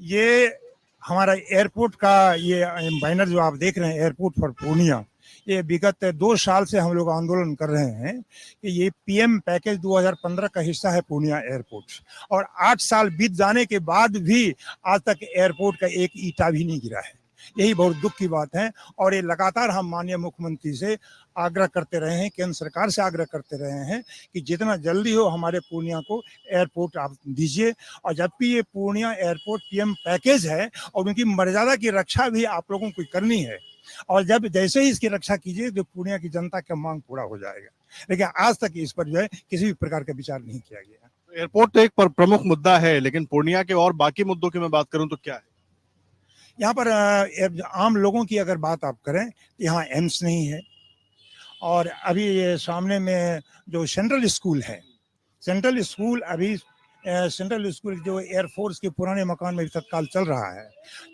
ये हमारा एयरपोर्ट का ये बैनर जो आप देख रहे हैं, एयरपोर्ट फॉर पूर्णिया, ये विगत 2 साल से हम लोग आंदोलन कर रहे हैं कि ये पीएम पैकेज 2015 का हिस्सा है पूर्णिया एयरपोर्ट, और 8 साल बीत जाने के बाद भी आज तक एयरपोर्ट का एक ईंटा भी नहीं गिरा है। यही बहुत दुख की बात है, और ये लगातार हम माननीय मुख्यमंत्री से आग्रह करते रहे हैं, केंद्र सरकार से आग्रह करते रहे हैं कि जितना जल्दी हो हमारे पूर्णिया को एयरपोर्ट आप दीजिए। और जबकि ये पूर्णिया एयरपोर्ट पीएम पैकेज है और उनकी मर्यादा की रक्षा भी आप लोगों को करनी है, और जब जैसे ही इसकी रक्षा कीजिए तो पूर्णिया की जनता का मांग पूरा हो जाएगा। लेकिन आज तक इस पर जो है किसी भी प्रकार का विचार नहीं किया गया। एयरपोर्ट तो एक प्रमुख मुद्दा है, लेकिन पूर्णिया के और बाकी मुद्दों की मैं बात करूं तो क्या है यहाँ पर? आम लोगों की अगर बात आप करें तो यहाँ एम्स नहीं है, और अभी ये सामने में जो सेंट्रल स्कूल है, सेंट्रल स्कूल अभी सेंट्रल स्कूल जो एयरफोर्स के पुराने मकान में तत्काल चल रहा है।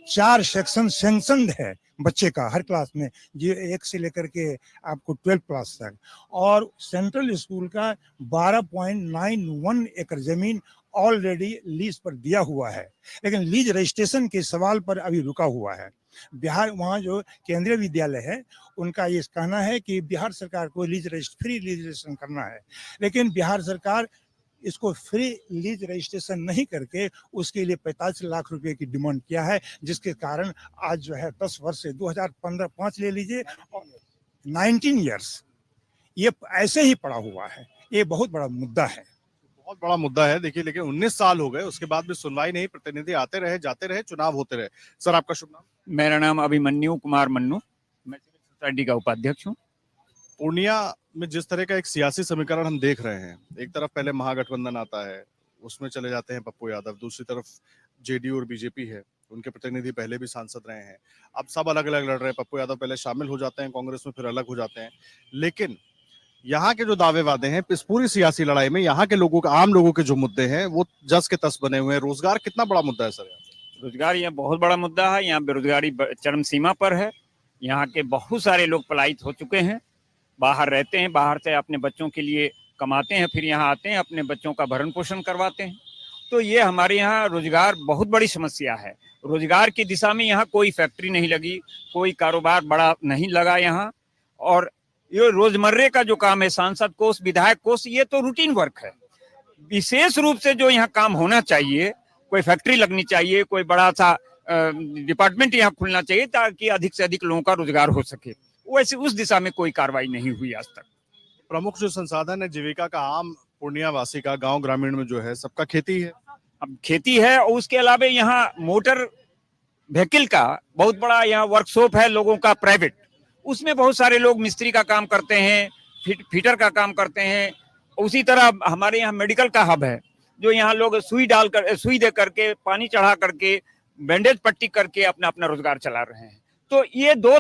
4 सेक्शन सैंक्शनड है बच्चे का हर क्लास में, जी 1 से लेकर के आपको 12 क्लास तक, और सेंट्रल स्कूल का 12.91 एकड़ जमीन ऑलरेडी लीज पर दिया हुआ है, लेकिन लीज रजिस्ट्रेशन के सवाल पर अभी रुका हुआ है। बिहार वहाँ जो केंद्रीय विद्यालय है उनका ये कहना है कि बिहार सरकार को फ्री लीज रजिस्ट्रेशन करना है, लेकिन बिहार सरकार इसको फ्री लीज रजिस्ट्रेशन नहीं करके उसके लिए 45 लाख रुपए की डिमांड किया है, जिसके कारण आज जो है 10 वर्ष से 2015-5 ले लीजिए, 19 ईयर्स ये ऐसे ही पड़ा हुआ है। ये बहुत बड़ा मुद्दा है, बहुत बड़ा मुद्दा है। देखिए, लेकिन 19 साल हो गए, उसके बाद भी सुनवाई नहीं, प्रतिनिधि आते रहे जाते रहे, चुनाव होते रहे। सर, आपका शुभ नाम? मेरा नाम अभिमन्यु कुमार मन्नू, मैं सिविल सोसाइटी का उपाध्यक्ष हूँ। पूर्णिया में जिस तरह का एक सियासी समीकरण हम देख रहे हैं, एक तरफ पहले महागठबंधन आता है, उसमें चले जाते हैं पप्पू यादव, दूसरी तरफ जेडीयू और बीजेपी है, उनके प्रतिनिधि पहले भी सांसद रहे हैं, अब सब अलग अलग लड़ रहे हैं। पप्पू यादव पहले शामिल हो जाते हैं कांग्रेस में, फिर अलग हो जाते हैं। लेकिन यहाँ के जो दावे वादे हैं, इस पूरी सियासी लड़ाई में यहाँ के लोगों का, आम लोगों के जो मुद्दे हैं वो जस के तस बने हुए हैं। रोजगार कितना बड़ा मुद्दा है सर? रोजगार यहाँ बहुत बड़ा मुद्दा है। यहाँ बेरोजगारी चरम सीमा पर है। यहाँ के बहुत सारे लोग पलायित हो चुके हैं, बाहर रहते हैं, बाहर से अपने बच्चों के लिए कमाते हैं, फिर यहाँ आते हैं, अपने बच्चों का भरण पोषण करवाते हैं। तो ये हमारे यहाँ रोजगार बहुत बड़ी समस्या है। रोजगार की दिशा में यहाँ कोई फैक्ट्री नहीं लगी, कोई कारोबार बड़ा नहीं लगा यहाँ, और ये रोजमर्रे का जो काम है, सांसद कोष, विधायक कोष, ये तो रूटीन वर्क है। विशेष रूप से जो यहाँ काम होना चाहिए, कोई फैक्ट्री लगनी चाहिए, कोई बड़ा सा डिपार्टमेंट यहाँ खुलना चाहिए ताकि अधिक से अधिक लोगों का रोजगार हो सके, वैसे उस दिशा में कोई कार्रवाई नहीं हुई आज तक। प्रमुख जो संसाधन है जीविका का, आम पूर्णिया वासी का, गांव ग्रामीण में जो है, सबका खेती है। अब खेती है, और उसके अलावा यहाँ मोटर व्हीकल का बहुत बड़ा यहाँ वर्कशॉप है लोगों का प्राइवेट, उसमें बहुत सारे लोग मिस्त्री का काम करते हैं, फिटर का काम करते हैं। उसी तरह हमारे यहाँ मेडिकल का हब है, जो यहाँ लोग सुई दे करके, पानी चढ़ा करके, बैंडेज पट्टी करके अपना अपना रोजगार चला रहे हैं। तो ये दो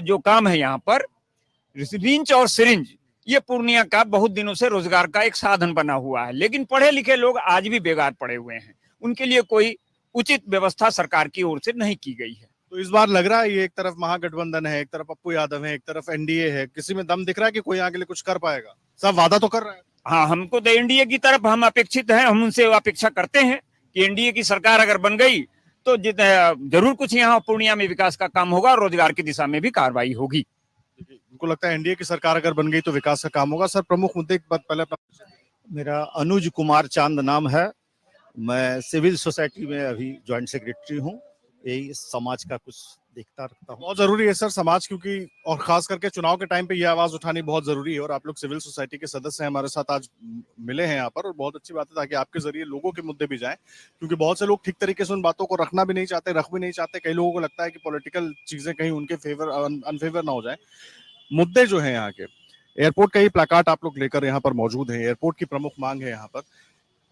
जो काम है यहाँ पर, रिंच और सिरिंज, ये पूर्णिया का बहुत दिनों से रोजगार का एक साधन बना हुआ है। लेकिन पढ़े लिखे लोग आज भी बेकार पड़े हुए हैं, उनके लिए कोई उचित व्यवस्था सरकार की ओर से नहीं की गई है। तो इस बार लग रहा है ये एक तरफ महागठबंधन है, एक तरफ पप्पू यादव है, एक तरफ एनडीए है, किसी में दम दिख रहा है कि कोई आगे लिए कुछ कर पाएगा? सब वादा तो कर रहा है। हाँ, हमको तो एनडीए की तरफ हम अपेक्षित हैं, हम उनसे अपेक्षा करते हैं कि एनडीए की सरकार अगर बन गई तो जरूर कुछ यहाँ पूर्णिया में विकास का काम होगा, रोजगार की दिशा में भी कार्रवाई होगी। उनको लगता है एनडीए की सरकार अगर बन गई तो विकास का काम होगा। सर, प्रमुख मुद्दे पहले। मेरा अनुज कुमार चांद नाम है, मैं सिविल सोसाइटी में अभी ज्वाइंट सेक्रेटरी हूँ, यही समाज का कुछ देखता रखता हूँ। बहुत जरूरी है सर समाज, क्योंकि और खास करके चुनाव के टाइम पे ये आवाज उठानी बहुत जरूरी है, और आप लोग सिविल सोसाइटी के सदस्य हैं, हमारे साथ आज मिले हैं यहाँ पर, और बहुत अच्छी बात है ताकि आपके जरिए लोगों के मुद्दे भी जाएं, क्योंकि बहुत से लोग ठीक तरीके से उन बातों को रखना भी नहीं चाहते, रख भी नहीं चाहते। कई लोगों को लगता है कि पॉलिटिकल चीजें कहीं उनके फेवर अनफेवर ना हो जाए। मुद्दे जो है यहाँ के, एयरपोर्ट का ही प्लाकार्ड आप लोग लेकर यहाँ पर मौजूद है, एयरपोर्ट की प्रमुख मांग है यहाँ पर।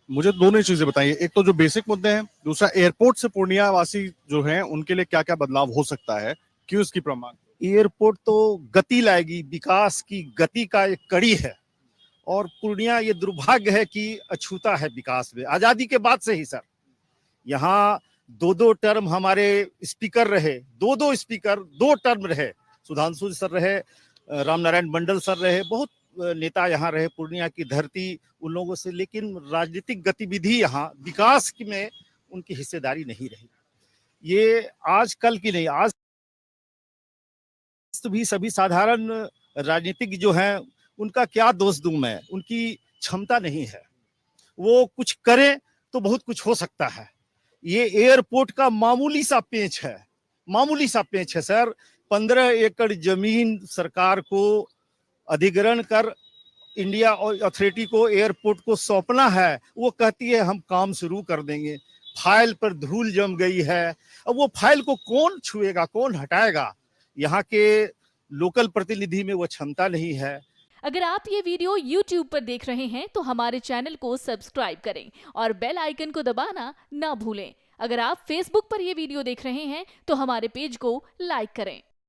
मुझे दोनों ही चीजें बताइए, एक तो जो बेसिक मुद्दे हैं, दूसरा एयरपोर्ट से पूर्णिया वासी जो हैं उनके लिए क्या क्या बदलाव हो सकता है, क्यों इसकी प्रमाण? एयरपोर्ट तो गति लाएगी, विकास की गति का एक कड़ी है, और पूर्णिया ये दुर्भाग्य है कि अछूता है विकास में। आजादी के बाद से ही सर यहाँ 2-2 टर्म हमारे स्पीकर रहे, 2-2 स्पीकर 2 टर्म रहे, सुधांशु सर रहे, राम नारायण मंडल सर रहे, बहुत नेता यहाँ रहे, पूर्णिया की धरती उन लोगों से, लेकिन राजनीतिक गतिविधि यहाँ विकास में उनकी हिस्सेदारी नहीं रही। ये आज कल की नहीं, आज तो भी सभी साधारण राजनीतिक जो हैं उनका क्या दोष दूं मैं, उनकी क्षमता नहीं है, वो कुछ करें तो बहुत कुछ हो सकता है। ये एयरपोर्ट का मामूली सा पेंच है, मामूली सा पेंच है सर। 15 एकड़ जमीन सरकार को अधिग्रहण कर इंडिया अथॉरिटी को एयरपोर्ट को सौंपना है, वो कहती है हम काम शुरू कर देंगे। फाइल पर धूल जम गई है, अब वो फाइल को कौन छुएगा, कौन हटाएगा? यहाँ के लोकल प्रतिनिधि में वो क्षमता नहीं है। अगर आप ये वीडियो YouTube पर देख रहे हैं तो हमारे चैनल को सब्सक्राइब करें और बेल आइकन को दबाना ना भूलें। अगर आप Facebook पर ये वीडियो देख रहे हैं तो हमारे पेज को लाइक करें।